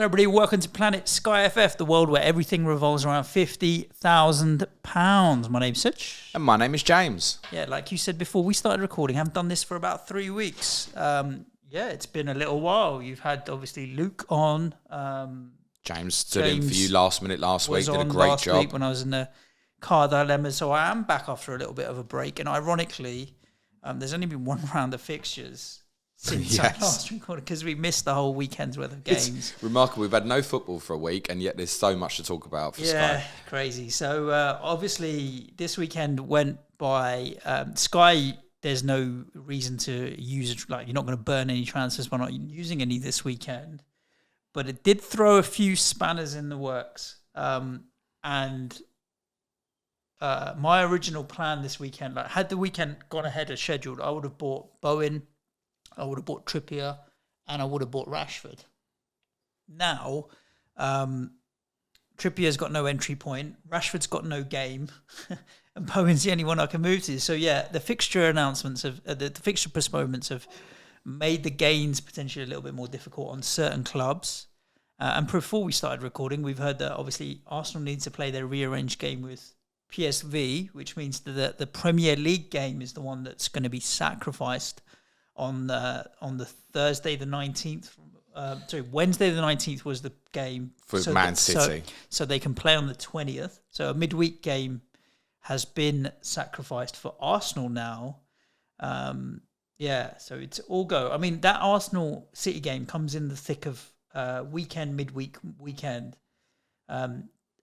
everybody. Welcome to Planet Sky FF, the world where everything revolves around £50,000. My name's Sitch. And my name is James. Yeah, like you said before we started recording, I haven't done this for about 3 weeks. It's been a little while. You've had, obviously, Luke on. James stood in for you last minute last week, did a great job. Week when I was in the car dilemma, so I am back after a little bit of a break. And ironically, there's only been one round of fixtures since I last recorded because we missed the whole weekend's worth of games. It's remarkable. We've had no football for a week, and yet there's so much to talk about for Sky. Yeah, crazy. So obviously this weekend went by. Sky, there's no reason to use, like, you're not going to burn any transfers by not using any this weekend. But it did throw a few spanners in the works. My original plan this weekend, like, had the weekend gone ahead as scheduled, I would have bought Bowen, I would have bought Trippier, and I would have bought Rashford. Now, Trippier's got no entry point, Rashford's got no game, and Bowen's the only one I can move to. So yeah, the fixture announcements of the fixture postponements have made the gains potentially a little bit more difficult on certain clubs. And before we started recording, we've heard that obviously Arsenal needs to play their rearranged game with PSV, which means that the Premier League game is the one that's going to be sacrificed on the Thursday the 19th. Wednesday the 19th was the game for Man City. So they can play on the 20th. So a midweek game has been sacrificed for Arsenal now. So it's all go. I mean, that Arsenal City game comes in the thick of midweek weekend.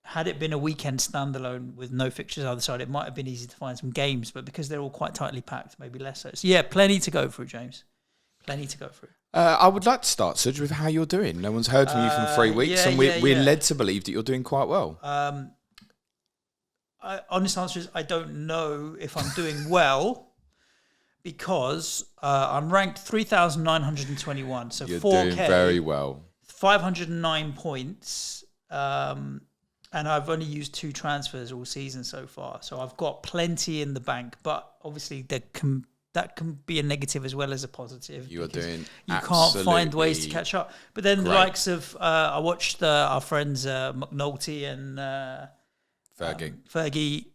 Had it been a weekend standalone with no fixtures either side, it might have been easy to find some games, but because they're all quite tightly packed, maybe less so. So yeah, plenty to go through, James. Plenty to go through. I would like to start, Suj, with how you're doing. No one's heard from you for 3 weeks, and we're led to believe that you're doing quite well. Honest answer is I don't know if I'm doing well because I'm ranked 3,921, so you're 4K. Doing very well. 509 points. And I've only used 2 transfers all season so far. So I've got plenty in the bank. But obviously that can be a negative as well as a positive. You are doing You can't find ways to catch up. But then the likes of, I watched our friends McNulty and Fergie.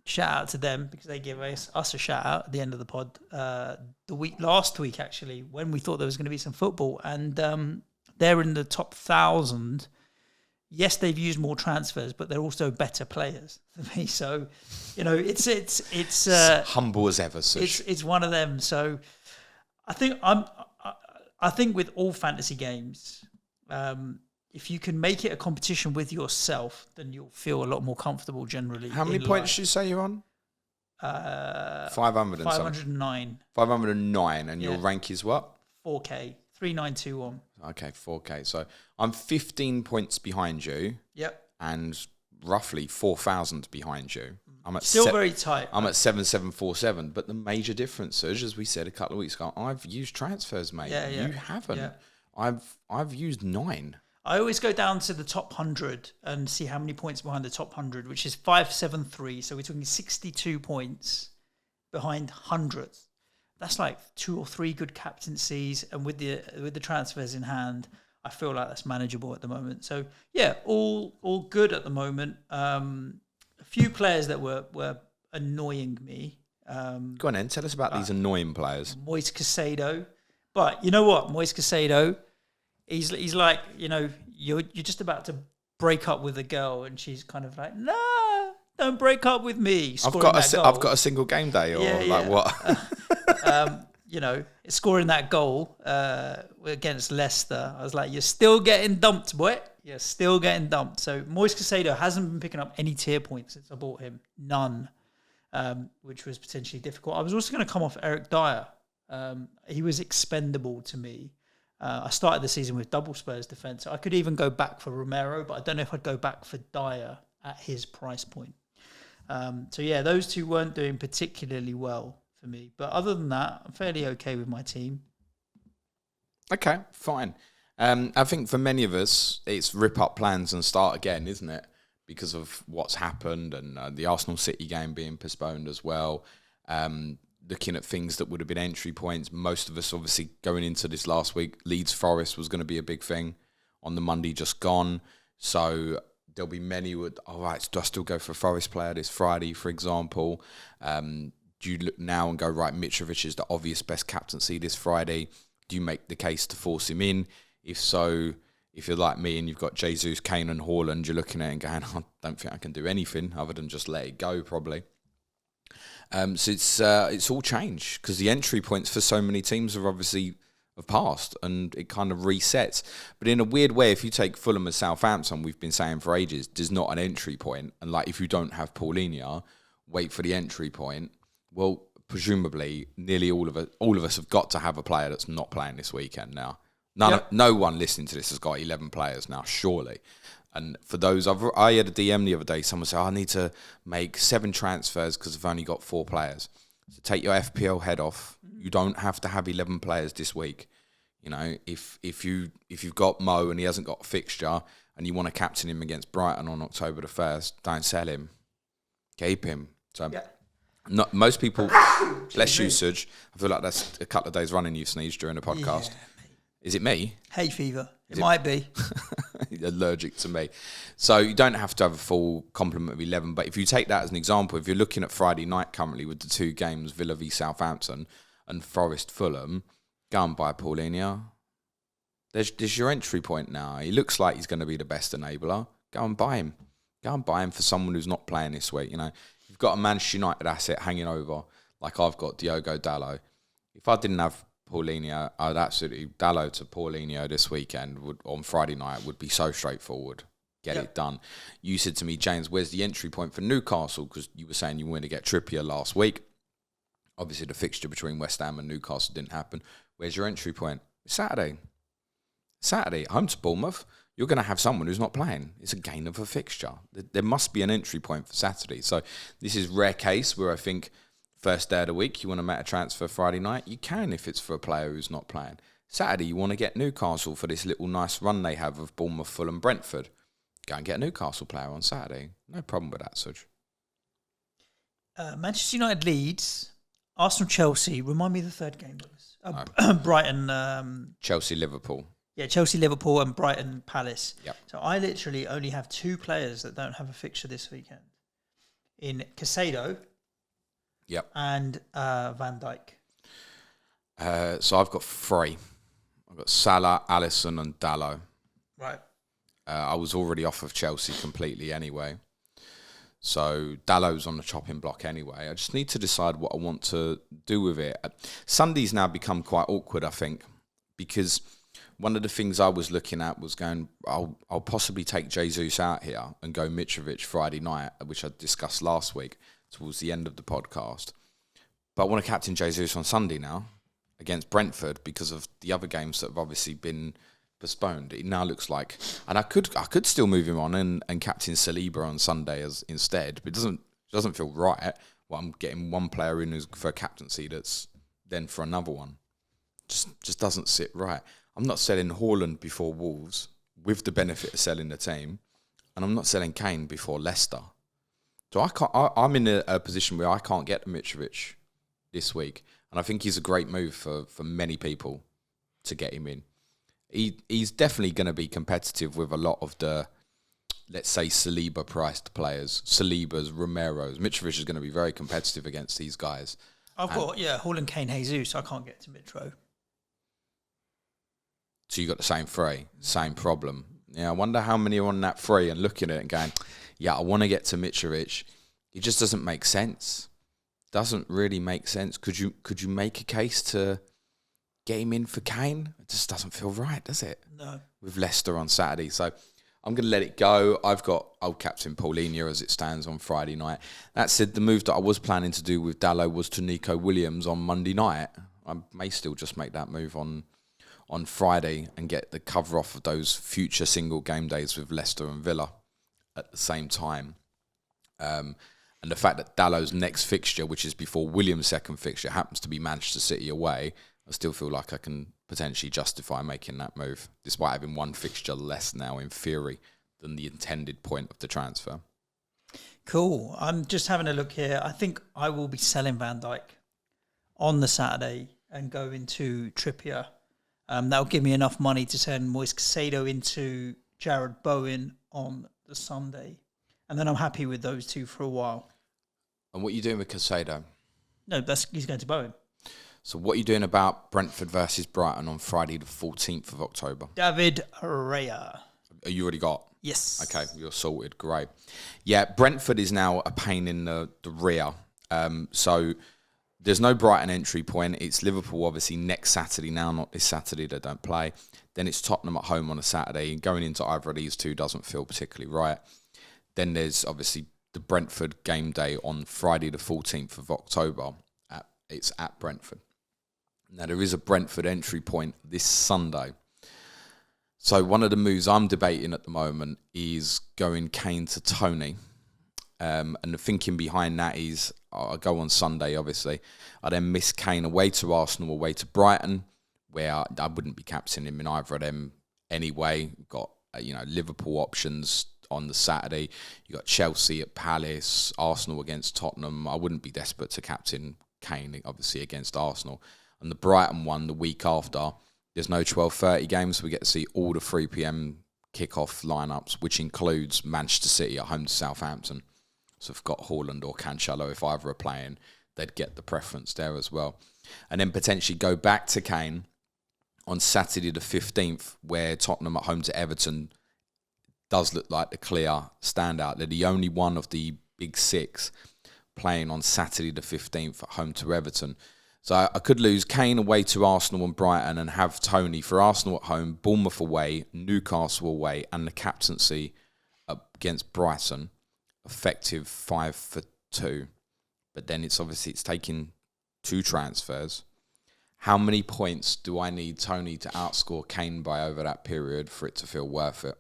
Shout out to them because they give us a shout out at the end of the pod. Last week, actually, when we thought there was going to be some football. And they're in the top 1,000. Yes, they've used more transfers, but they're also better players for me. So, it's humble as ever. Such. It's one of them. So, I think with all fantasy games, if you can make it a competition with yourself, then you'll feel a lot more comfortable generally. How many points did you say you're on? 500 and 509. 509, and your rank is what? 4K. 3921. Okay, 4K. So I'm 15 points behind you. Yep. And roughly 4,000 behind you. I'm at still very tight. I'm at 7747. But the major difference is, as we said a couple of weeks ago, I've used transfers, mate. Yeah. You haven't. Yeah. I've used 9. I always go down to the top 100 and see how many points behind the top 100, which is 573. So we're talking 62 points behind hundreds. That's like 2 or 3 good captaincies, and with the transfers in hand, I feel like that's manageable at the moment. So yeah, all good at the moment. A few players that were annoying me. Go on then, tell us about these annoying players. Moise Caicedo, but you know what, Moise Caicedo, he's like, you're just about to break up with a girl, and she's kind of like, no, don't break up with me. I've got a single game day, or what? Scoring that goal against Leicester, I was like, you're still getting dumped, boy. You're still getting dumped. So Moise Caicedo hasn't been picking up any tier points since I bought him. None, which was potentially difficult. I was also going to come off Eric Dyer. He was expendable to me. I started the season with double Spurs defence. I could even go back for Romero, but I don't know if I'd go back for Dyer at his price point. Those two weren't doing particularly well for me. But other than that, I'm fairly okay with my team. Okay, fine. I think for many of us, it's rip up plans and start again, isn't it? Because of what's happened and the Arsenal City game being postponed as well. Looking at things that would have been entry points, most of us obviously going into this last week, Leeds Forest was going to be a big thing. on the Monday just gone. So there'll be many who would, all right, do I still go for a Forest player this Friday, for example? Do you look now and go, right, Mitrovic is the obvious best captaincy this Friday? Do you make the case to force him in? If so, if you're like me and you've got Jesus, Kane and Haaland, you're looking at it and going, I don't think I can do anything other than just let it go, probably. So it's all changed because the entry points for so many teams are obviously have passed and it kind of resets. But in a weird way, if you take Fulham and Southampton, we've been saying for ages, there's not an entry point. And like if you don't have Paulinho, wait for the entry point. Well, presumably, nearly all of us have got to have a player that's not playing this weekend now. No one listening to this has got 11 players now, surely. And for those, I had a DM the other day. Someone said, I need to make 7 transfers because I've only got 4 players. So take your FPL head off. You don't have to have 11 players this week. You know, if you've got Mo and he hasn't got a fixture and you want to captain him against Brighton on October the 1st, don't sell him. Keep him. So not most people, less usage. I feel like that's a couple of days running you've sneezed during the podcast. Yeah, is it me? Hay fever. It might be. Allergic to me. So you don't have to have a full complement of 11. But if you take that as an example, if you're looking at Friday night currently with the 2 games, Villa v Southampton and Forest Fulham, go and buy Paulinho. There's your entry point now. He looks like he's going to be the best enabler. Go and buy him. Go and buy him for someone who's not playing this week. You know, you've got a Manchester United asset hanging over, like I've got Diogo Dalot. If I didn't have Paulinho, I'd absolutely Dalot to Paulinho this weekend on Friday night would be so straightforward. Get it done. You said to me, James, where's the entry point for Newcastle? Because you were saying you wanted to get Trippier last week. Obviously, the fixture between West Ham and Newcastle didn't happen. Where's your entry point? Saturday, home to Bournemouth. You're going to have someone who's not playing. It's a gain of a fixture. There must be an entry point for Saturday. So this is rare case where I think first day of the week, you want to make a transfer Friday night, you can if it's for a player who's not playing. Saturday, you want to get Newcastle for this little nice run they have of Bournemouth, Fulham, Brentford. Go and get a Newcastle player on Saturday. No problem with that, Suj. Manchester United Leeds, Arsenal Chelsea. Remind me of the third game, Brighton. Chelsea Liverpool. Yeah, Chelsea Liverpool and Brighton Palace. Yep. So I literally only have 2 players that don't have a fixture this weekend. In Caicedo. Yep. And Van Dijk. So I've got 3. I've got Salah, Alisson and Dalot. Right. I was already off of Chelsea completely anyway. So Dallow's on the chopping block anyway. I just need to decide what I want to do with it. Sunday's now become quite awkward, I think, because one of the things I was looking at was going, I'll possibly take Jesus out here and go Mitrovic Friday night, which I discussed last week towards the end of the podcast. But I want to captain Jesus on Sunday now against Brentford because of the other games that have obviously been postponed. It now looks like, and I could still move him on and captain Saliba on Sunday as instead, but it doesn't feel right. Well, I'm getting one player in who's for captaincy that's then for another one. Just doesn't sit right. I'm not selling Haaland before Wolves with the benefit of selling the team, and I'm not selling Kane before Leicester. So I'm in a position where I can't get Mitrovic this week, and I think he's a great move for many people to get him in. He's definitely going to be competitive with a lot of the, let's say, Saliba-priced players. Salibas, Romeros. Mitrovic is going to be very competitive against these guys. I've got, Haaland, Kane, Jesus. I can't get to Mitro. So you got the same 3, same problem. Yeah, I wonder how many are on that 3 and looking at it and going, yeah, I want to get to Mitrovic. It just doesn't make sense. Doesn't really make sense. Could you make a case to get him in for Kane? It just doesn't feel right, does it? No. With Leicester on Saturday. So I'm going to let it go. I've got old captain Paulinho as it stands on Friday night. That said, the move that I was planning to do with Dalot was to Nico Williams on Monday night. I may still just make that move on Friday and get the cover off of those future single game days with Leicester and Villa at the same time. And the fact that Dallow's next fixture, which is before Williams' second fixture, happens to be Manchester City away, I still feel like I can potentially justify making that move, despite having one fixture less now in theory than the intended point of the transfer. Cool. I'm just having a look here. I think I will be selling Van Dijk on the Saturday and go into Trippier That'll give me enough money to send Moise Caicedo into Jared Bowen on the Sunday. And then I'm happy with those two for a while. And what are you doing with Caicedo? No, he's going to Bowen. So what are you doing about Brentford versus Brighton on Friday the 14th of October? David Raya. You already got? Yes. Okay, you're sorted. Great. Yeah, Brentford is now a pain in the rear. So there's no Brighton entry point. It's Liverpool, obviously, next Saturday now, not this Saturday. They don't play. Then it's Tottenham at home on a Saturday. Going into either of these two doesn't feel particularly right. Then there's obviously the Brentford game day on Friday the 14th of October. It's at Brentford. Now, there is a Brentford entry point this Sunday. So one of the moves I'm debating at the moment is going Kane to Toney. And the thinking behind that is I'll go on Sunday, obviously. I then miss Kane away to Arsenal, away to Brighton, where I wouldn't be captaining him in either of them anyway. You've got Liverpool options on the Saturday. You got Chelsea at Palace, Arsenal against Tottenham. I wouldn't be desperate to captain Kane, obviously, against Arsenal. And the Brighton one the week after, there's no 12:30 games, so we get to see all the 3 p.m. kickoff lineups, which includes Manchester City at home to Southampton. So if I've got Haaland or Cancelo, if either are playing, they'd get the preference there as well. And then potentially go back to Kane on Saturday the 15th, where Tottenham at home to Everton does look like the clear standout. They're the only one of the big six playing on Saturday the 15th at home to Everton. So I could lose Kane away to Arsenal and Brighton and have Toney for Arsenal at home, Bournemouth away, Newcastle away, and the captaincy against Brighton, effective 5-2. But then it's taking 2 transfers. How many points do I need Toney to outscore Kane by over that period for it to feel worth it?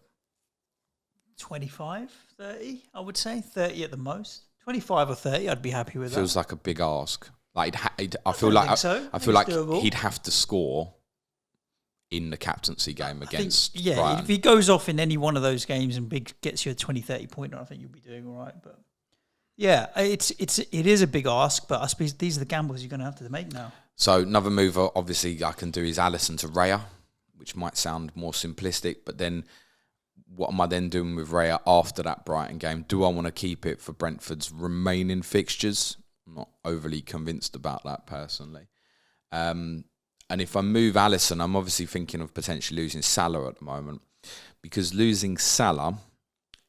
25, 30, I would say. 30 at the most. 25 or 30, I'd be happy with that. Feels like a big ask. I feel like he'd have to score in the captaincy game against Brighton. If he goes off in any one of those games and gets you a 20, 30 pointer, I think you'll be doing all right. But yeah, it is a big ask, but I suppose these are the gambles you're going to have to make now. So another move, obviously, I can do is Alisson to Raya, which might sound more simplistic, but then what am I then doing with Raya after that Brighton game? Do I want to keep it for Brentford's remaining fixtures? I'm not overly convinced about that personally. And if I move Alisson, I'm obviously thinking of potentially losing Salah at the moment, because losing Salah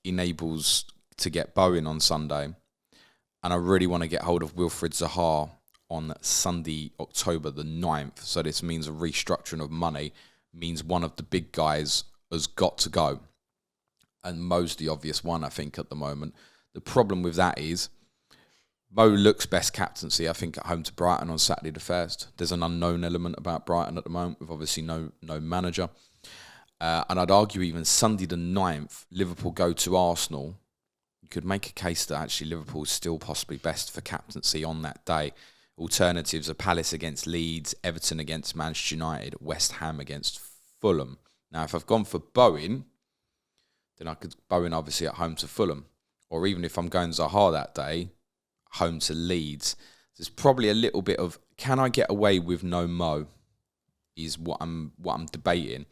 enables to get Bowen on Sunday, and I really want to get hold of Wilfried Zaha on Sunday, October the 9th. So this means a restructuring of money, means one of the big guys has got to go. And Mo's the obvious one, I think, at the moment. The problem with that is Mo looks best captaincy, I think, at home to Brighton on Saturday the 1st. There's an unknown element about Brighton at the moment, with obviously no manager. And I'd argue even Sunday the 9th, Liverpool go to Arsenal. You could make a case that actually Liverpool is still possibly best for captaincy on that day. Alternatives are Palace against Leeds, Everton against Manchester United, West Ham against Fulham. Now, if I've gone for Bowen, then I could Bowen obviously at home to Fulham. Or even if I'm going Zaha that day, home to Leeds. There's probably a little bit of, can I get away with no Mo, is what I'm debating.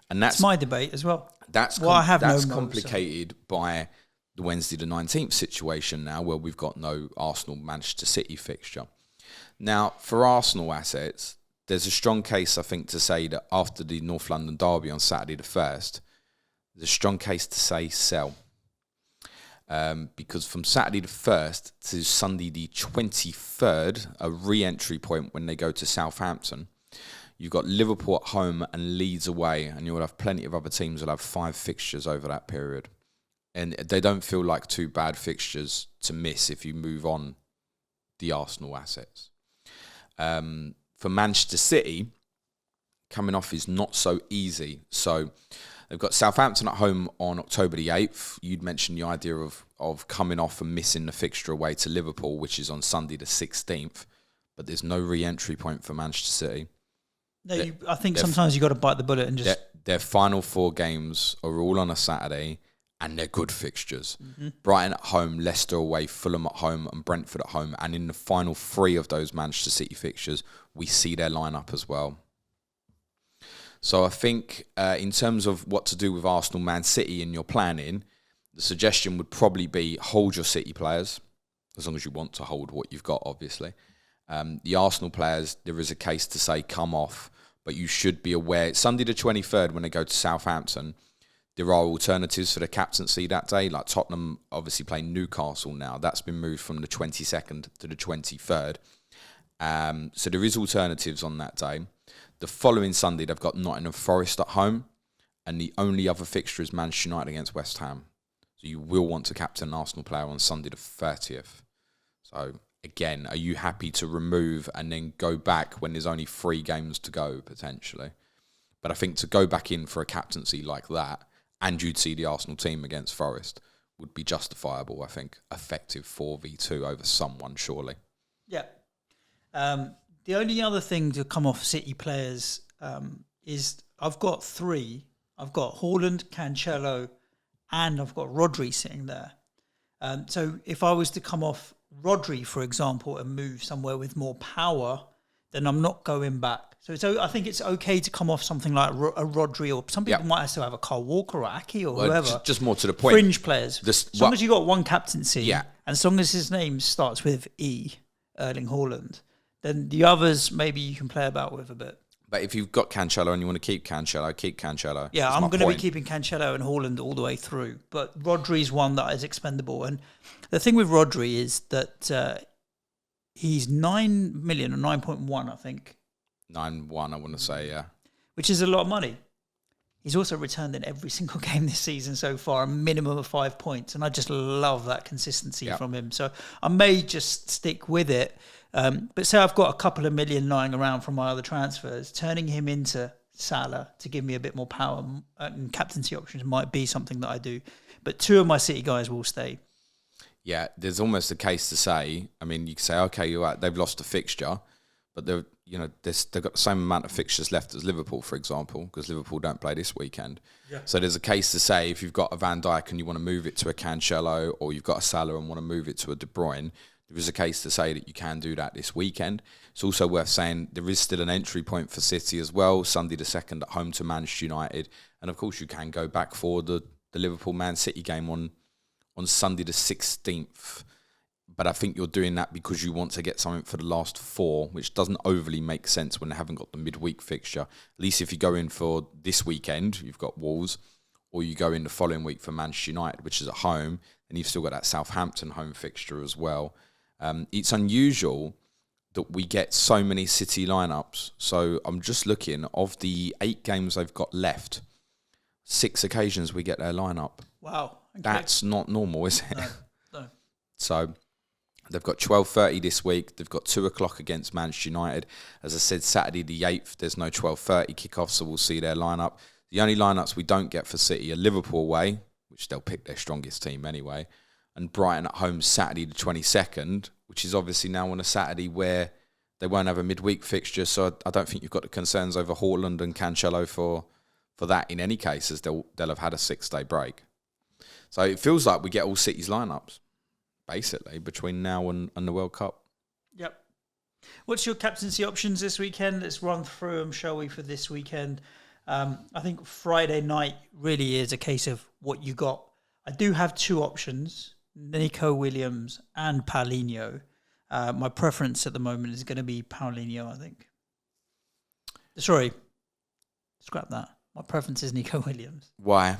And that's my debate as well. That's complicated by the Wednesday the 19th situation now, where we've got no Arsenal-Manchester City fixture. Now, for Arsenal assets, there's a strong case, I think, to say that after the North London derby on Saturday the 1st, there's a strong case to say sell. Because from Saturday the 1st to Sunday the 23rd, a re-entry point when they go to Southampton, you've got Liverpool at home and Leeds away, and you'll have plenty of other teams that'll have 5 fixtures over that period. And they don't feel like 2 bad fixtures to miss if you move on the Arsenal assets. For Manchester City, coming off is not so easy. So they've got Southampton at home on October the 8th. You'd mentioned the idea of coming off and missing the fixture away to Liverpool, which is on Sunday the 16th. But there's no re-entry point for Manchester City. No, I think sometimes you've got to bite the bullet and just... Their final 4 games are all on a Saturday, and they're good fixtures. Mm-hmm. Brighton at home, Leicester away, Fulham at home, and Brentford at home. And in the final 3 of those Manchester City fixtures, we see their lineup as well. So I think in terms of what to do with Arsenal, Man City in your planning, the suggestion would probably be hold your City players, as long as you want to hold what you've got, obviously. The Arsenal players, there is a case to say come off, but you should be aware. Sunday the 23rd, when they go to Southampton, there are alternatives for the captaincy that day. Like Tottenham obviously playing Newcastle now. That's been moved from the 22nd to the 23rd. So there is alternatives on that day. The following Sunday, they've got Nottingham Forest at home, and the only other fixture is Manchester United against West Ham. So you will want to captain an Arsenal player on Sunday the 30th. So again, are you happy to remove and then go back when there's only 3 games to go, potentially? But I think to go back in for a captaincy like that, and you'd see the Arsenal team against Forest, would be justifiable, I think. Effective 4v2 over someone, surely. Yeah. The only other thing to come off City players is I've got 3. I've got Haaland, Cancelo, and I've got Rodri sitting there. So if I was to come off Rodri, for example, and move somewhere with more power, then I'm not going back. So I think it's okay to come off something like a Rodri, or some people might still have a Kyle Walker or Aki or whoever. Just more to the point. Fringe players. As long as you got one captaincy, and as long as his name starts with E, Erling Haaland, then the others maybe you can play about with a bit. But if you've got Cancelo and you want to keep Cancelo. Yeah, I'm going to be keeping Cancelo and Haaland all the way through. But Rodri's one that is expendable. And the thing with Rodri is that he's 9 million or 9.1, I think. 9.1, I want to say, yeah. Which is a lot of money. He's also returned in every single game this season so far, a minimum of 5 points. And I just love that consistency from him. So I may just stick with it. But say I've got a couple of million lying around from my other transfers, turning him into Salah to give me a bit more power and captaincy options might be something that I do. But 2 of my City guys will stay. Yeah, there's almost a case to say, I mean, you can say, okay, you're right, they've lost a fixture, but they've got the same amount of fixtures left as Liverpool, for example, because Liverpool don't play this weekend. Yeah. So there's a case to say, if you've got a Van Dijk and you want to move it to a Cancelo, or you've got a Salah and want to move it to a De Bruyne, there is a case to say that you can do that this weekend. It's also worth saying there is still an entry point for City as well, Sunday the 2nd at home to Manchester United. And of course you can go back for the Liverpool-Man City game on Sunday the 16th. But I think you're doing that because you want to get something for the last 4, which doesn't overly make sense when they haven't got the midweek fixture. At least if you go in for this weekend, you've got Wolves, or you go in the following week for Manchester United, which is at home, and you've still got that Southampton home fixture as well. It's unusual that we get so many City lineups. So I'm just looking, of the 8 games they've got left, 6 occasions we get their lineup. Wow. Okay. That's not normal, is it? No. So they've got 12:30 this week. They've got 2 o'clock against Manchester United. As I said, Saturday the 8th, there's no 12:30 kickoff, so we'll see their lineup. The only lineups we don't get for City are Liverpool away, which they'll pick their strongest team anyway, and Brighton at home Saturday the 22nd, which is obviously now on a Saturday where they won't have a midweek fixture, so I don't think you've got the concerns over Haaland and Cancelo for that in any case, as they'll have had a 6-day break. So it feels like we get all City's lineups, basically, between now and the World Cup. Yep. What's your captaincy options this weekend? Let's run through them, shall we, for this weekend? I think Friday night really is a case of what you got. I do have 2 options, Nico Williams and Paulinho. My preference at the moment is going to be Paulinho, I think. Sorry, scrap that. My preference is Nico Williams. Why?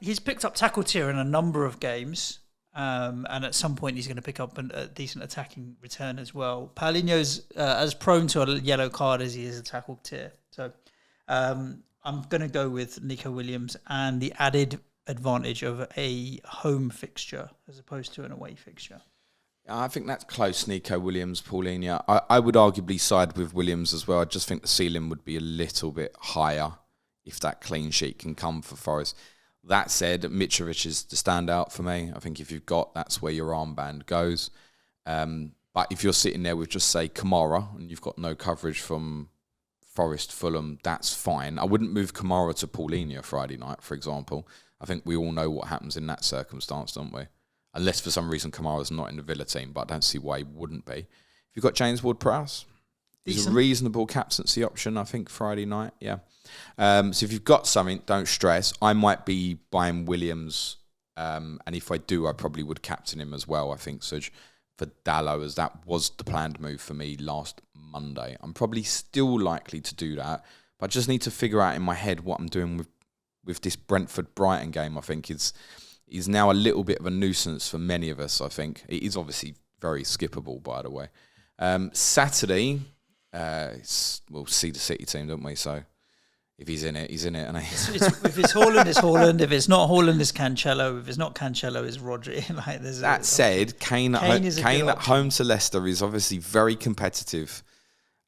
He's picked up tackle tier in a number of games, and at some point he's going to pick up a decent attacking return as well. Paulinho's as prone to a yellow card as he is a tackle tier. So I'm going to go with Nico Williams and the added advantage of a home fixture as opposed to an away fixture. I think that's close, Nico Williams, Paulinho. I would arguably side with Williams as well. I just think the ceiling would be a little bit higher if that clean sheet can come for Forest. That said, Mitrovic is the standout for me. I think if you've got, that's where your armband goes. But if you're sitting there with just, say, Kamara, and you've got no coverage from Forest, Fulham, that's fine. I wouldn't move Kamara to Paulinho Friday night, for example. I think we all know what happens in that circumstance, don't we? Unless for some reason Kamara's not in the Villa team, but I don't see why he wouldn't be. If you've got James Ward-Prowse, He's a Decent. reasonable captaincy option, I think, Friday night. Yeah. So if you've got something, don't stress. I might be buying Williams, and if I do, I probably would captain him as well. I think so for Dalot, as that was the planned move for me last Monday. I'm probably still likely to do that, but I just need to figure out in my head what I'm doing with this Brentford-Brighton game. I think is now a little bit of a nuisance for many of us. I think it is obviously very skippable, by the way. Saturday, we'll see the City team, don't we? So if he's in it, he's in it. And If it's Haaland, it's Haaland. If it's not Haaland, it's Cancelo. If it's not Cancelo, it's Rodri. That said, Kane at home to Leicester is obviously very competitive.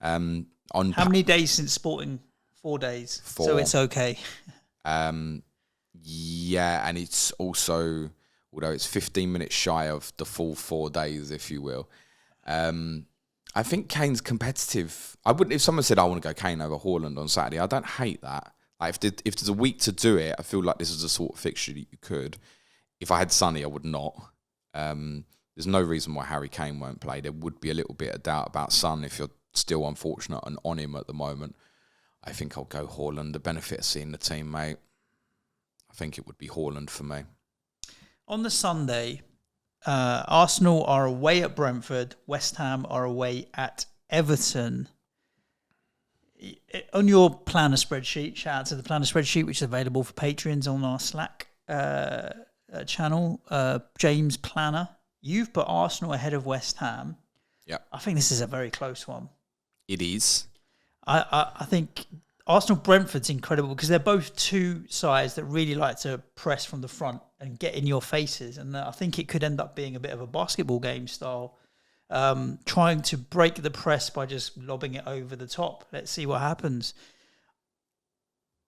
How many days since Sporting? 4 days. 4. So it's okay. Yeah, and it's also, although it's 15 minutes shy of the full 4 days, if you will. I think Kane's competitive. If someone said I want to go Kane over Haaland on Saturday, I don't hate that. Like if there's a week to do it, I feel like this is the sort of fixture that you could. If I had Sonny, I would not. There's no reason why Harry Kane won't play. There would be a little bit of doubt about Son if you're still unfortunate and on him at the moment. I think I'll go Haaland. The benefit of seeing the team, mate, I think it would be Haaland for me. On the Sunday, Arsenal are away at Brentford. West Ham are away at Everton. On your planner spreadsheet, shout out to the planner spreadsheet, which is available for Patreons on our Slack channel. James Planner, you've put Arsenal ahead of West Ham. Yeah, I think this is a very close one. It is. I think Arsenal-Brentford's incredible because they're both two sides that really like to press from the front and get in your faces. And I think it could end up being a bit of a basketball game style, trying to break the press by just lobbing it over the top. Let's see what happens.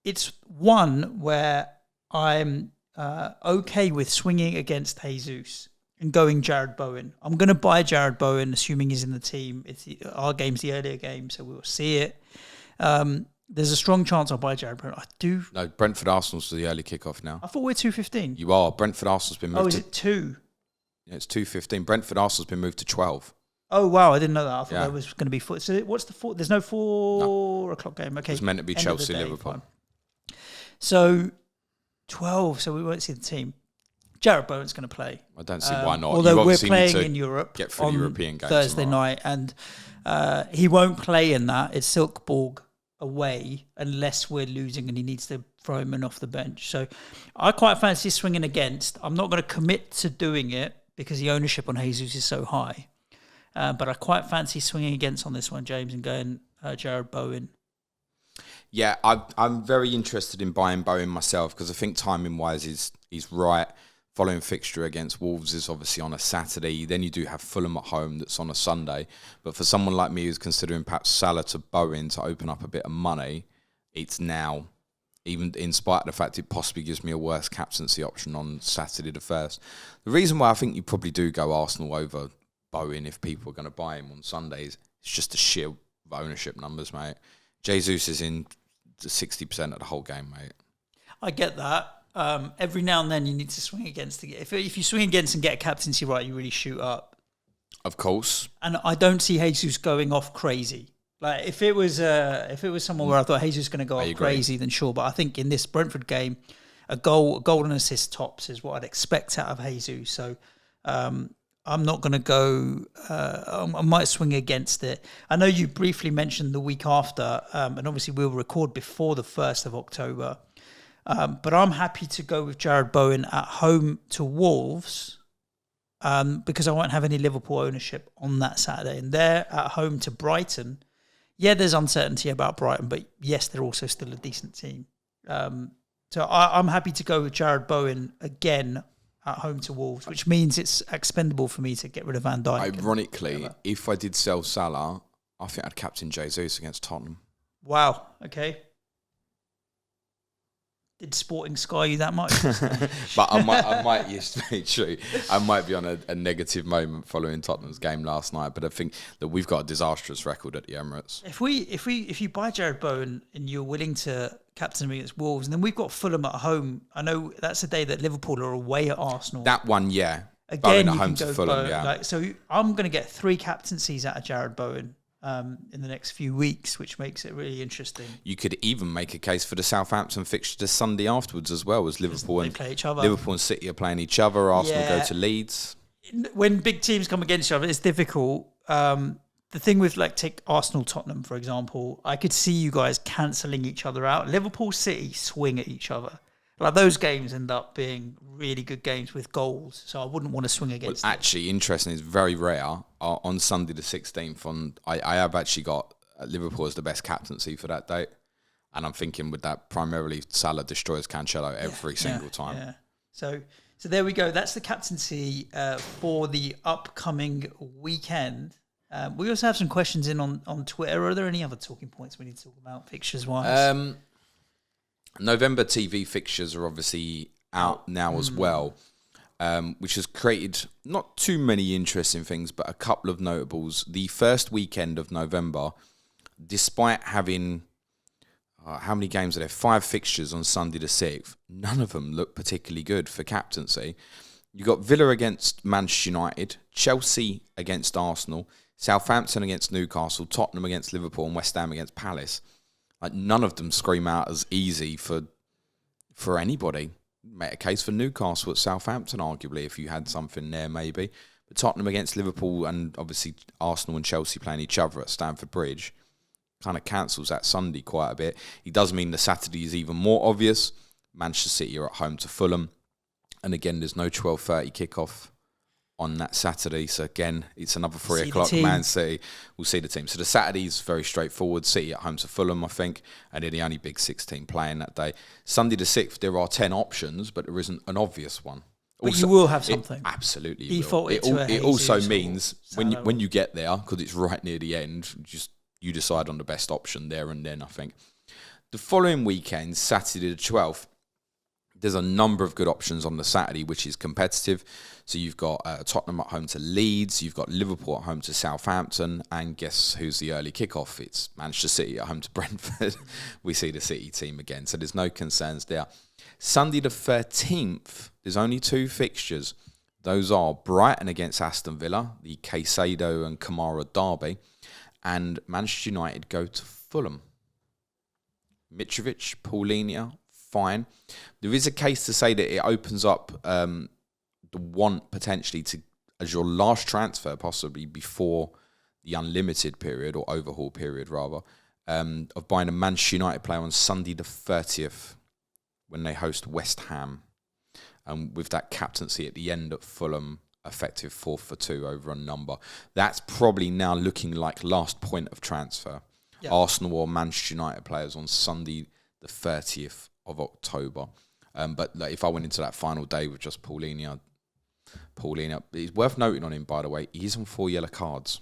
It's one where I'm okay with swinging against Jesus and going Jared Bowen. I'm going to buy Jared Bowen, assuming he's in the team. Our game's the earlier game, so we'll see it. There's a strong chance I'll buy Jared Bowen. I do. No, Brentford Arsenal's the early kickoff now. I thought we're 2:15. You are. Brentford Arsenal's been moved. Oh, is it 2? Yeah, it's 2:15. Brentford Arsenal's been moved to 12. Oh wow, I didn't know that. I thought there was going to be 4. So what's the 4? There's no 4 o'clock game. Okay, it's meant to be Chelsea Liverpool. Fine. So 12. So we won't see the team. Jared Bowen's going to play. I don't see why not. Although we're playing in Europe get through on European games Thursday night, and he won't play in that. It's Silkeborg away unless we're losing and he needs to throw him in off the bench. So I quite fancy swinging against. I'm not going to commit to doing it because the ownership on Jesus is so high. But I quite fancy swinging against on this one, James, and going Jared Bowen. Yeah, I'm very interested in buying Bowen myself because I think timing-wise he's right. Following fixture against Wolves is obviously on a Saturday. Then you do have Fulham at home that's on a Sunday. But for someone like me who's considering perhaps Salah to Bowen to open up a bit of money, it's now, even in spite of the fact it possibly gives me a worse captaincy option on Saturday the 1st. The reason why I think you probably do go Arsenal over Bowen if people are going to buy him on Sundays, it's just the sheer ownership numbers, mate. Jesus is in 60% of the whole game, mate. I get that. Every now and then you need to swing against. If you swing against and get a captaincy right, you really shoot up. Of course. And I don't see Jesus going off crazy. Like if it was someone where I thought Jesus was going to go off crazy, then sure. But I think in this Brentford game, a goal and assist tops is what I'd expect out of Jesus. So I'm not going to go. I might swing against it. I know you briefly mentioned the week after, and obviously we'll record before the 1st of October. But I'm happy to go with Jared Bowen at home to Wolves because I won't have any Liverpool ownership on that Saturday. And they're at home to Brighton. Yeah, there's uncertainty about Brighton, but yes, they're also still a decent team. So I'm happy to go with Jared Bowen again at home to Wolves, which means it's expendable for me to get rid of Van Dijk. Ironically, if I did sell Salah, I think I'd captain Jesus against Tottenham. Wow, okay. Did Sporting sky you that much? But I might yes, true. I might be on a negative moment following Tottenham's game last night, but I think that we've got a disastrous record at the Emirates. If you buy Jared Bowen and you're willing to captain him against Wolves, and then we've got Fulham at home. I know that's a day that Liverpool are away at Arsenal. That one, yeah. Again, Bowen at you home can to go Fulham, Bowen. yeah. So I'm going to get 3 captaincies out of Jared Bowen. in the next few weeks, which makes it really interesting. You could even make a case for the Southampton fixture the Sunday afterwards as well, as Liverpool and play each other. Liverpool and City are playing each other. Arsenal go to Leeds. When big teams come against each other, it's difficult. The thing with, like, take Arsenal, Tottenham, for example, I could see you guys cancelling each other out. Liverpool, City swing at each other. Like, those games end up being really good games with goals, so I wouldn't want to swing against them. Actually, interesting, it's very rare. On Sunday the 16th, I have actually got Liverpool as the best captaincy for that date, and I'm thinking with that primarily Salah destroys Cancelo every single time. Yeah. So there we go. That's the captaincy for the upcoming weekend. We also have some questions in on Twitter. Are there any other talking points we need to talk about fixtures-wise? November TV fixtures are obviously out now as well, which has created not too many interesting things, but a couple of notables. The first weekend of November, despite having, how many games are there? 5 fixtures on Sunday the 6th. None of them look particularly good for captaincy. You got Villa against Manchester United, Chelsea against Arsenal, Southampton against Newcastle, Tottenham against Liverpool, and West Ham against Palace. Like, none of them scream out as easy for anybody. Make a case for Newcastle at Southampton, arguably, if you had something there, maybe. But Tottenham against Liverpool and obviously Arsenal and Chelsea playing each other at Stamford Bridge kind of cancels that Sunday quite a bit. It does mean the Saturday is even more obvious. Manchester City are at home to Fulham. And again, there's no 12:30 kickoff on that Saturday. So again, it's another 3 o'clock. Man City will see the team. So the Saturday is very straightforward. City at home to Fulham, I think. And they're the only Big 16 playing that day. Sunday the 6th, there are 10 options, but there isn't an obvious one. But also, you will have something. Absolutely. Default it also means when you get there, because it's right near the end, you decide on the best option there and then, I think. The following weekend, Saturday the 12th, there's a number of good options on the Saturday, which is competitive. So you've got Tottenham at home to Leeds, you've got Liverpool at home to Southampton, and guess who's the early kickoff? It's Manchester City at home to Brentford. We see the City team again, so there's no concerns there. Sunday the 13th, there's only 2 fixtures. Those are Brighton against Aston Villa, the Caicedo and Kamara derby, and Manchester United go to Fulham. Mitrovic, Paulinho, fine. There is a case to say that it opens up the want potentially to, as your last transfer, possibly before the unlimited period or overhaul period rather, of buying a Manchester United player on Sunday the 30th when they host West Ham, and with that captaincy at the end at Fulham, effective 4-for-2 over a number. That's probably now looking like last point of transfer. Yeah. Arsenal or Manchester United players on Sunday the 30th of October. But like, if I went into that final day with just Paulinho, it's worth noting on him, by the way, he's on 4 yellow cards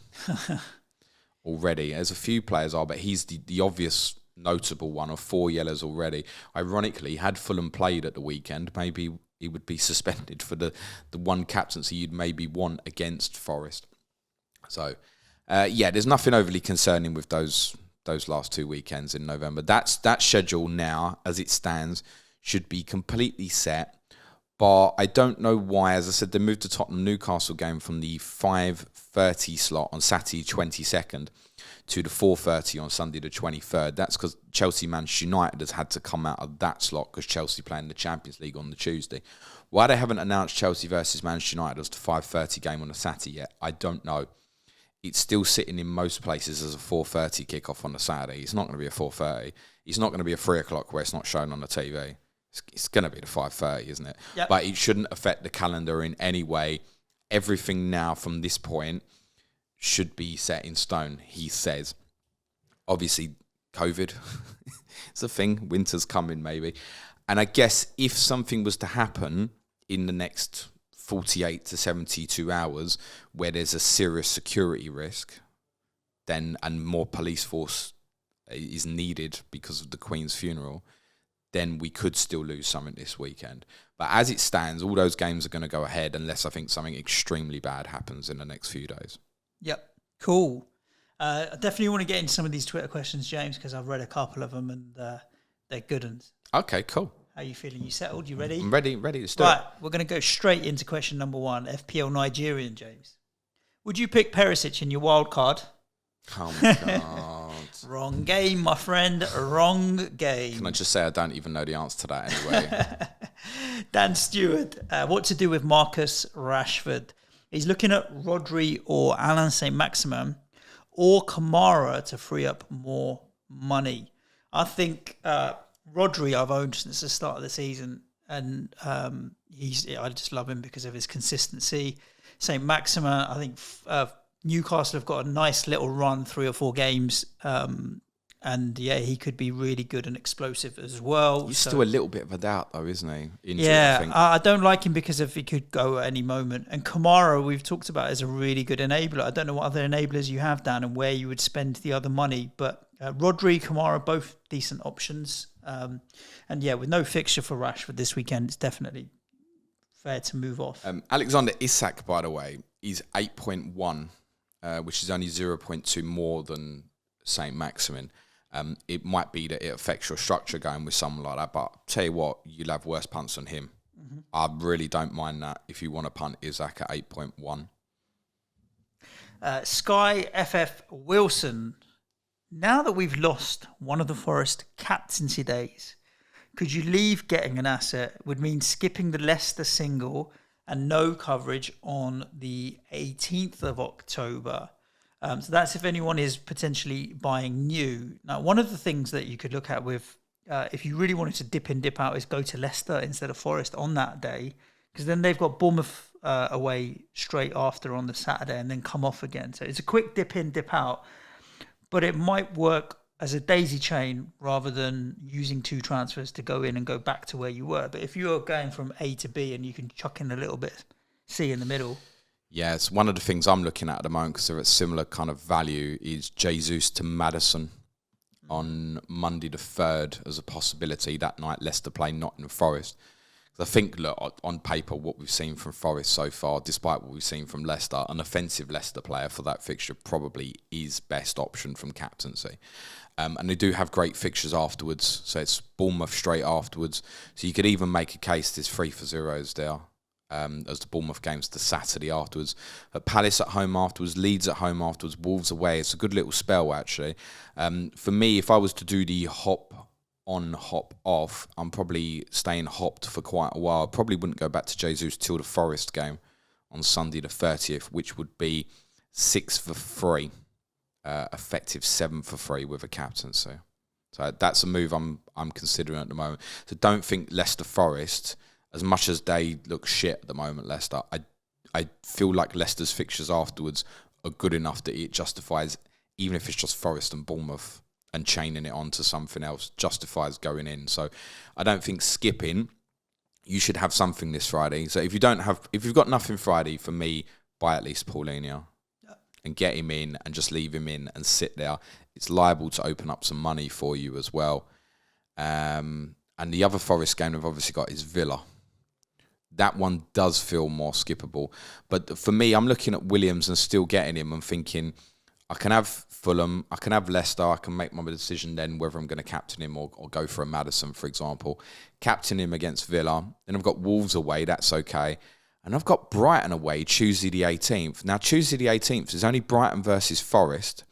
already. There's a few players are, but he's the obvious notable one of 4 yellows already. Ironically, had Fulham played at the weekend, maybe he would be suspended for the one captaincy you'd maybe want against Forest. So, there's nothing overly concerning with those last 2 weekends in November. That schedule now, as it stands, should be completely set. But I don't know why, as I said, they moved the Tottenham-Newcastle game from the 5:30 slot on Saturday 22nd to the 4:30 on Sunday the 23rd. That's because Chelsea-Manchester United has had to come out of that slot because Chelsea playing the Champions League on the Tuesday. Why they haven't announced Chelsea versus Manchester United as the 5:30 game on a Saturday yet, I don't know. It's still sitting in most places as a 4:30 kickoff on a Saturday. It's not going to be a 4:30. It's not going to be a 3 o'clock where it's not shown on the TV. It's going to be the 5:30, isn't it? Yep. But it shouldn't affect the calendar in any way. Everything now from this point should be set in stone, he says. Obviously, COVID, it's a thing. Winter's coming, maybe. And I guess if something was to happen in the next 48 to 72 hours where there's a serious security risk, then and more police force is needed because of the Queen's funeral, then we could still lose something this weekend. But as it stands, all those games are going to go ahead unless I think something extremely bad happens in the next few days. Yep. Cool. I definitely want to get into some of these Twitter questions, James, because I've read a couple of them and they're good ones. Okay, cool. How are you feeling? You settled? You ready? I'm ready to start. Right, we're going to go straight into question number 1. FPL Nigerian, James. Would you pick Perisic in your wild card? Oh my God. Wrong game, my friend. Wrong game. Can I just say I don't even know the answer to that anyway? Dan Stewart, what to do with Marcus Rashford? He's looking at Rodri or Alan Saint-Maximin or Kamara to free up more money. I think Rodri I've owned since the start of the season, and I just love him because of his consistency. Saint-Maximin, I think Newcastle have got a nice little run, 3 or 4 games, and yeah, he could be really good and explosive as well. He's still a little bit of a doubt though, isn't he? Injury, yeah, I think. I don't like him because he could go at any moment. And Kamara, we've talked about, is a really good enabler. I don't know what other enablers you have, Dan, and where you would spend the other money, but Rodri, Kamara, both decent options. And yeah, with no fixture for Rashford this weekend, it's definitely fair to move off. Alexander Isak, by the way, is 8.1, which is only 0.2 more than Saint-Maximin. It might be that it affects your structure going with someone like that, but I'll tell you what, you'll have worse punts than him. Mm-hmm. I really don't mind that if you want to punt Isak at 8.1. Sky FF Wilson. Now that we've lost one of the Forest captaincy days, could you leave getting an asset would mean skipping the Leicester single and no coverage on the 18th of October. So that's if anyone is potentially buying new. Now, one of the things that you could look at with, if you really wanted to dip in, dip out, is go to Leicester instead of Forest on that day, because then they've got Bournemouth away straight after on the Saturday and then come off again. So it's a quick dip in, dip out, but it might work as a daisy chain rather than using 2 transfers to go in and go back to where you were. But if you're going from A to B and you can chuck in a little bit C in the middle. Yeah, it's one of the things I'm looking at the moment because they're at similar kind of value is Jesus to Maddison on Monday the 3rd as a possibility. That night, Leicester play Nottingham Forest. I think, look, on paper, what we've seen from Forest so far, despite what we've seen from Leicester, an offensive Leicester player for that fixture probably is best option from captaincy. And they do have great fixtures afterwards, so it's Bournemouth straight afterwards. So you could even make a case there's 3 for 0s there. As the Bournemouth games the Saturday afterwards. But Palace at home afterwards, Leeds at home afterwards, Wolves away. It's a good little spell, actually. For me, if I was to do the hop on, hop off, I'm probably staying hopped for quite a while. I probably wouldn't go back to Jesus till the Forest game on Sunday the 30th, which would be 6 for 3, effective 7 for 3 with a captaincy. So that's a move I'm considering at the moment. So don't think Leicester Forest, as much as they look shit at the moment, Leicester, I feel like Leicester's fixtures afterwards are good enough that it justifies, even if it's just Forest and Bournemouth and chaining it on to something else, justifies going in. So I don't think skipping, you should have something this Friday. So if you've got nothing Friday, for me, buy at least Paulinho and get him in and just leave him in and sit there. It's liable to open up some money for you as well. And the other Forest game they've obviously got is Villa. That one does feel more skippable. But for me, I'm looking at Williams and still getting him and thinking, I can have Fulham, I can have Leicester, I can make my decision then whether I'm going to captain him or go for a Maddison, for example. Captain him against Villa. Then I've got Wolves away, that's okay. And I've got Brighton away, Tuesday the 18th. Now, Tuesday the 18th is only Brighton versus Forest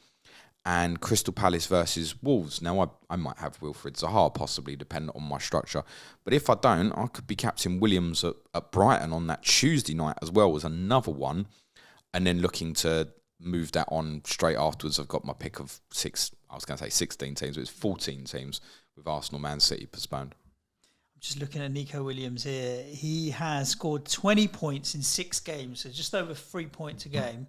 and Crystal Palace versus Wolves. Now, I might have Wilfried Zaha, possibly, depending on my structure. But if I don't, I could be captain Williams at Brighton on that Tuesday night as well as another one. And then looking to move that on straight afterwards. I've got my pick of 16 teams, but it's 14 teams with Arsenal, Man City postponed. I'm just looking at Nico Williams here. He has scored 20 points in 6 games, so just over 3 points a game.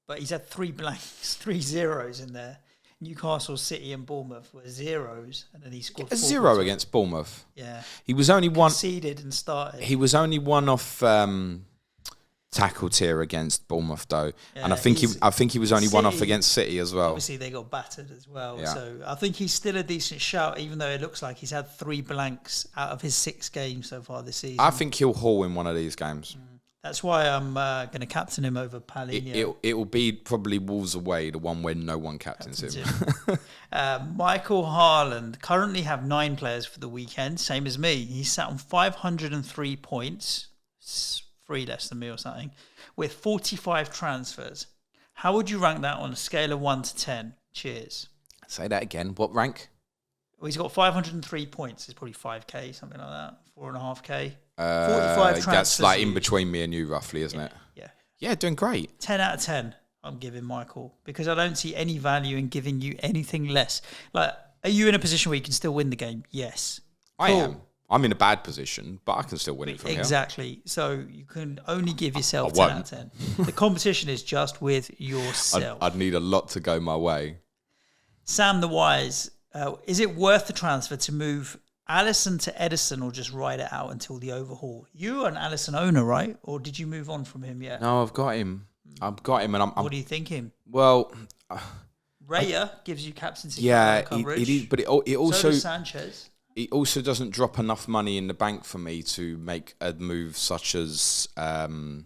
But he's had 3 blanks, 3 zeros in there. Newcastle, City and Bournemouth were zeros, and then he scored 4 0 against Bournemouth. Yeah. He was only one... Conceded and started. He was only one off tackle tier against Bournemouth, though. Yeah, and I think he was only one off against City as well. Obviously, they got battered as well. Yeah. So I think he's still a decent shout, even though it looks like he's had 3 blanks out of his 6 games so far this season. I think he'll haul in one of these games. That's why I'm going to captain him over Paulinho. It will be probably Wolves away, the one where no one captains him. Michael Haaland currently have 9 players for the weekend, same as me. He's sat on 503 points, 3 less than me or something, with 45 transfers. How would you rank that on a scale of 1 to 10? Cheers. Say that again. What rank? Well, he's got 503 points. It's probably 5k, something like that. 4.5k. 45 transfers. That's like in used. between me and you, roughly, isn't it? Yeah. Yeah, doing great. 10 out of 10, I'm giving Michael, because I don't see any value in giving you anything less. Like, are you in a position where you can still win the game? Yes. I am. I'm in a bad position, but I can still win it from here. Exactly. So you can only give yourself I 10 won't. out of 10. The competition is just with yourself. I'd need a lot to go my way. Sam the Wise, is it worth the transfer to move Allison to Edison or just ride it out until the overhaul? You are an Allison owner, right? Or did you move on from him yet? No, I've got him. And I'm What are you thinking? well. Raya gives you captaincy It coverage. is, but it also So does Sanchez. it also doesn't drop enough money in the bank for me to make a move such as Dallo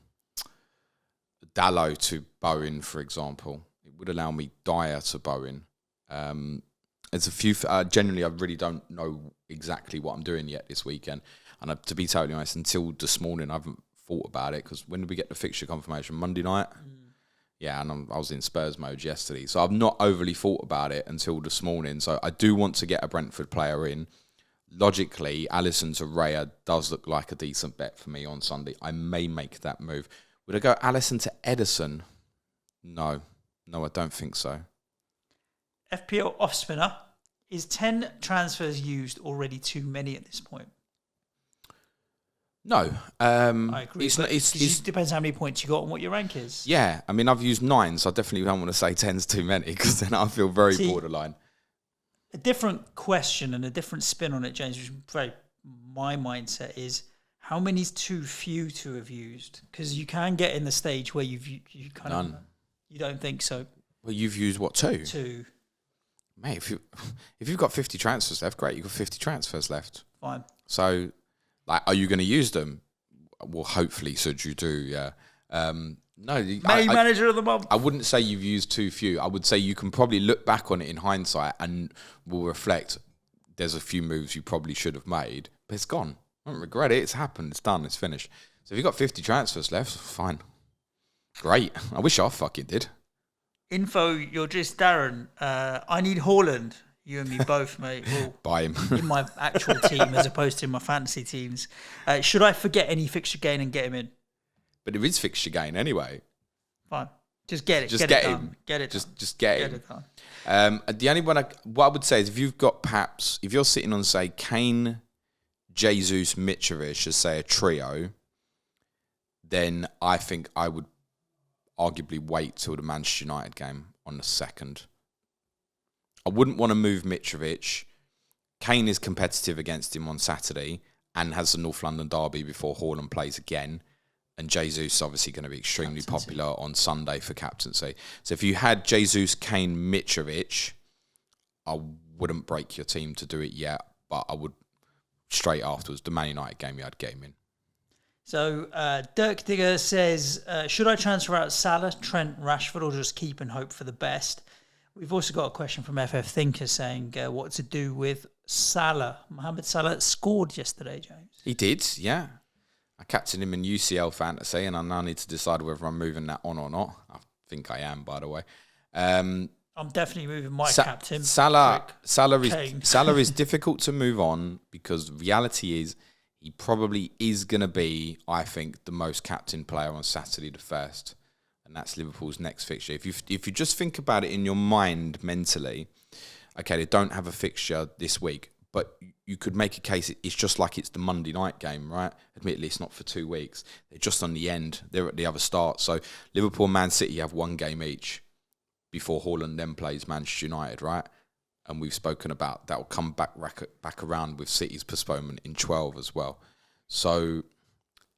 to Bowen, for example. It would allow me Dyer to Bowen. There's a few. Generally, I really don't know exactly what I'm doing yet this weekend. And to be totally honest, until this morning, I haven't thought about it, because when did we get the fixture confirmation? Monday night? Yeah, and I was in Spurs mode yesterday. So I've not overly thought about it until this morning. So I do want to get a Brentford player in. Logically, Alisson to Raya does look like a decent bet for me on Sunday. I may make that move. Would I go Alisson to Edison? No, I don't think so. FPL off spinner. Is 10 transfers used already too many at this point? No. I agree. It depends how many points you got and what your rank is. Yeah, I mean, I've used 9, so I definitely don't want to say 10's too many, because then I feel very borderline. A different question and a different spin on it, James, which is very my mindset is, how many is too few to have used? Because you can get in the stage where you kind None. of you don't think so. Well, you've used what, 2? 2. Mate, if you've got 50 transfers left, great, you've got 50 transfers left. Fine. So, like, are you going to use them? Well, hopefully, should you do, yeah. No, Manager of the month. I wouldn't say you've used too few. I would say you can probably look back on it in hindsight and will reflect there's a few moves you probably should have made, but it's gone. I don't regret it. It's happened. It's done. It's finished. So if you've got 50 transfers left, fine. Great. I wish I fucking did. Info, you're just Darren. I need Haaland. You and me both, mate. Well, Buy him. in my actual team as opposed to in my fantasy teams. Should I forget any fixture gain and get him in? But there is fixture gain anyway. Fine. Just get it. Just get get it him. done. Get it done. Just get him. Get it done. The only one what I would say is, if you've got perhaps, if you're sitting on, say, Kane, Jesus, Mitrovic as, say, a trio, then I think I would arguably wait till the Manchester United game on the 2nd. I wouldn't want to move Mitrovic. Kane is competitive against him on Saturday and has the North London derby before Haaland plays again. And Jesus is obviously going to be extremely popular on Sunday for captaincy. So if you had Jesus, Kane, Mitrovic, I wouldn't break your team to do it yet, but I would, straight afterwards, the Man United game, I'd get him in. So Dirk Digger says, should I transfer out Salah, Trent, Rashford, or just keep and hope for the best? We've also got a question from FF Thinker saying what to do with Salah. Mohamed Salah scored yesterday, James. He did, yeah. I captained him in UCL Fantasy, and I now need to decide whether I'm moving that on or not. I think I am, by the way. I'm definitely moving my captain. Salah is difficult to move on, because the reality is he probably is going to be, I think, the most captain player on Saturday the 1st. And that's Liverpool's next fixture. If you just think about it in your mind mentally, okay, they don't have a fixture this week, but you could make a case it's just like it's the Monday night game, right? Admittedly, it's not for 2 weeks. They're just on the end. They're at the other start. So Liverpool and Man City have 1 game each before Haaland then plays Manchester United, right? And we've spoken about that will come back around with City's postponement in 12 as well. So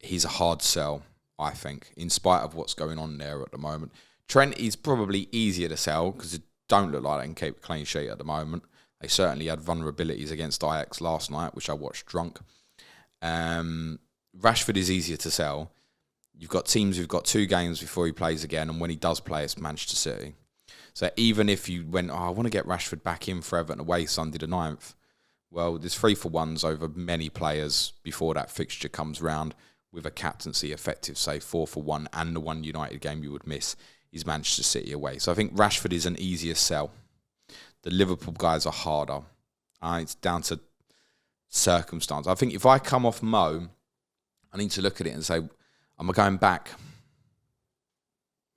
he's a hard sell, I think, in spite of what's going on there at the moment. Trent is probably easier to sell because it don't look like they can keep a clean sheet at the moment. They certainly had vulnerabilities against Ajax last night, which I watched drunk. Rashford is easier to sell. You've got teams who've got 2 games before he plays again, and when he does play, it's Manchester City. So even if you went, I want to get Rashford back in for Everton away Sunday the 9th, well, there's 3-for-1s over many players before that fixture comes round, with a captaincy effective, say 4-for-1, and the 1 United game you would miss is Manchester City away. So I think Rashford is an easier sell. The Liverpool guys are harder. It's down to circumstance. I think if I come off Mo, I need to look at it and say, am I going back?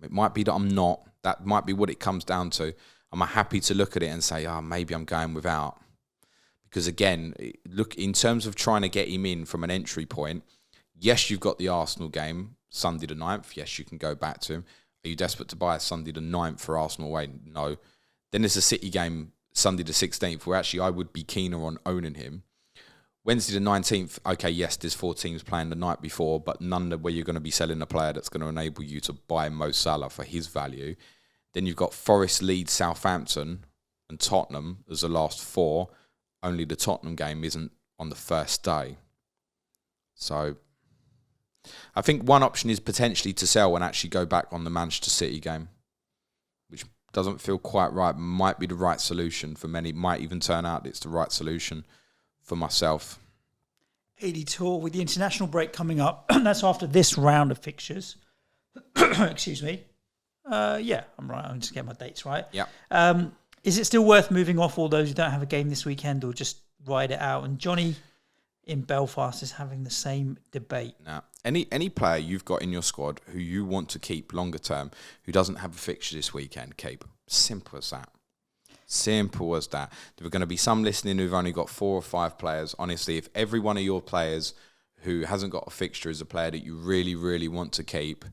It might be that I'm not. That might be what it comes down to. Am I happy to look at it and say, maybe I'm going without? Because again, look, in terms of trying to get him in from an entry point, yes, you've got the Arsenal game, Sunday the 9th. Yes, you can go back to him. Are you desperate to buy a Sunday the 9th for Arsenal away? No. Then there's a City game, Sunday the 16th, where actually I would be keener on owning him. Wednesday the 19th, okay, yes, there's 4 teams playing the night before, but none where you're going to be selling a player that's going to enable you to buy Mo Salah for his value. Then you've got Forest, Leeds, Southampton and Tottenham as the last 4. Only the Tottenham game isn't on the first day. So I think one option is potentially to sell and actually go back on the Manchester City game, which doesn't feel quite right, might be the right solution for many, might even turn out it's the right solution for myself. 80 tour with the international break coming up. That's after this round of fixtures. Excuse me. Yeah, I'm right. I'm just getting my dates right. Yeah. Is it still worth moving off all those who don't have a game this weekend, or just ride it out? And Johnny in Belfast is having the same debate. Now, any player you've got in your squad who you want to keep longer term, who doesn't have a fixture this weekend, keep. Simple as that. Simple as that. There are going to be some listening who've only got 4 or 5 players. Honestly, if every one of your players who hasn't got a fixture is a player that you really, really want to keep,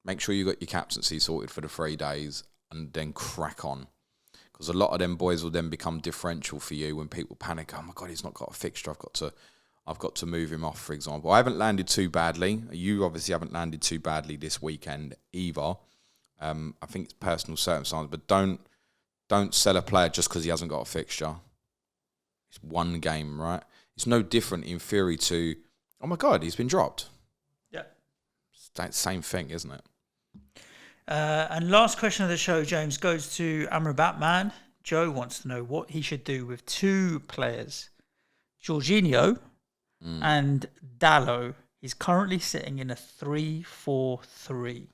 make sure you got your captaincy sorted for the 3 days and then crack on. Because a lot of them boys will then become differential for you when people panic. Oh my God, he's not got a fixture. I've got to move him off, for example. I haven't landed too badly. You obviously haven't landed too badly this weekend either. I think it's personal circumstance, but don't sell a player just because he hasn't got a fixture. It's one game, right? It's no different in theory to, oh my God, he's been dropped. Yeah. It's that same thing, isn't it? And last question of the show, James, goes to Amrabat Man. Joe wants to know what he should do with 2 players, Jorginho and Dalot. He's currently sitting in a 3-4-3.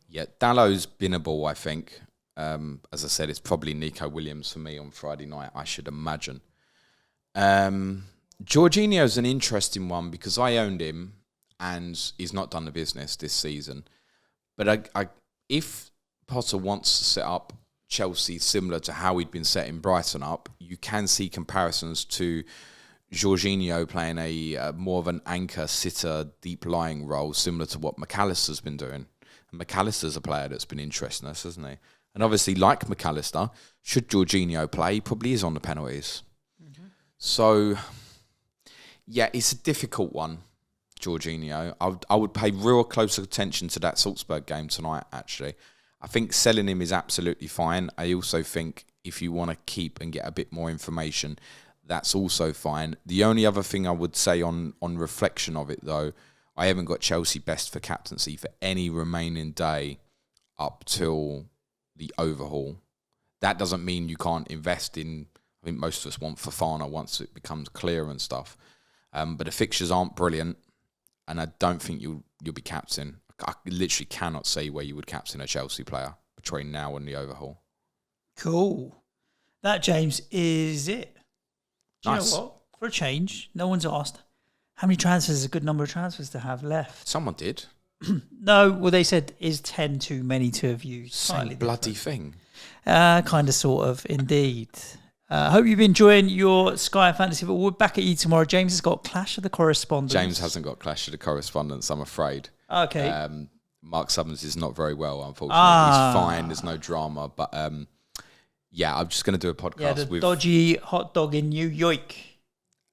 Yeah, Dallow's binnable, I think. As I said, it's probably Nico Williams for me on Friday night, I should imagine. Jorginho's an interesting one because I owned him and he's not done the business this season. But if Potter wants to set up Chelsea similar to how he'd been setting Brighton up, you can see comparisons to Jorginho playing a more of an anchor, sitter, deep-lying role similar to what McAllister's been doing. And McAllister's a player that's been interesting us, hasn't he? And obviously, like McAllister, should Jorginho play, he probably is on the penalties. Mm-hmm. So, yeah, it's a difficult one, Jorginho. I would pay real close attention to that Salzburg game tonight, actually. I think selling him is absolutely fine. I also think if you want to keep and get a bit more information, that's also fine. The only other thing I would say on reflection of it, though, I haven't got Chelsea best for captaincy for any remaining day up till the overhaul. That doesn't mean you can't invest in, I think most of us want Fofana once it becomes clear and stuff. But the fixtures aren't brilliant, and I don't think you'll be captain. I literally cannot see where you would captain a Chelsea player between now and the overhaul. Cool. That, James, is it. Do you Nice. know what? For a change, no one's asked how many transfers is a good number of transfers to have left. Someone did. No, well, they said, is 10 too many to have used? Same bloody thing. Kind of, sort of, indeed. I hope you've been enjoying your Sky Fantasy Football. We're back at you tomorrow. James has got Clash of the Correspondents. James hasn't got Clash of the Correspondents, I'm afraid. Okay. Mark Summers is not very well, unfortunately. He's fine. There's no drama. But, yeah, I'm just going to do a podcast with... dodgy hot dog in New York.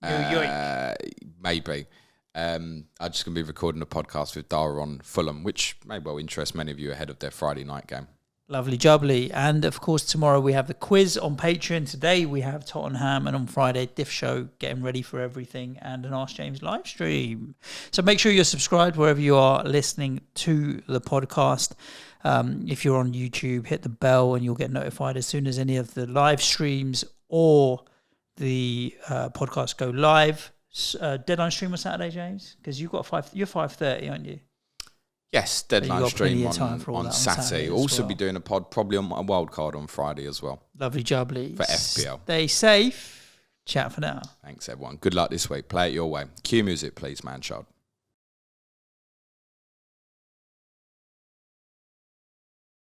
Maybe. I'm just going to be recording a podcast with Dara on Fulham, which may well interest many of you ahead of their Friday night game. Lovely jubbly. And of course, tomorrow we have the quiz on Patreon. Today we have Tottenham, and on Friday, Diff Show, getting ready for everything, and an Ask James live stream. So make sure you're subscribed wherever you are listening to the podcast. If you're on YouTube, hit the bell and you'll get notified as soon as any of the live streams or the podcast go live. Deadline stream on Saturday, James? Because you're 5:30, aren't you? Yes, you've deadline got plenty stream of time for all on that on Saturday. Saturday as Also well. be doing a pod probably on my wild card on Friday as well. Lovely jubbly. For FPL. Stay safe. Chat for now. Thanks, everyone. Good luck this week. Play it your way. Cue music, please, Manchild.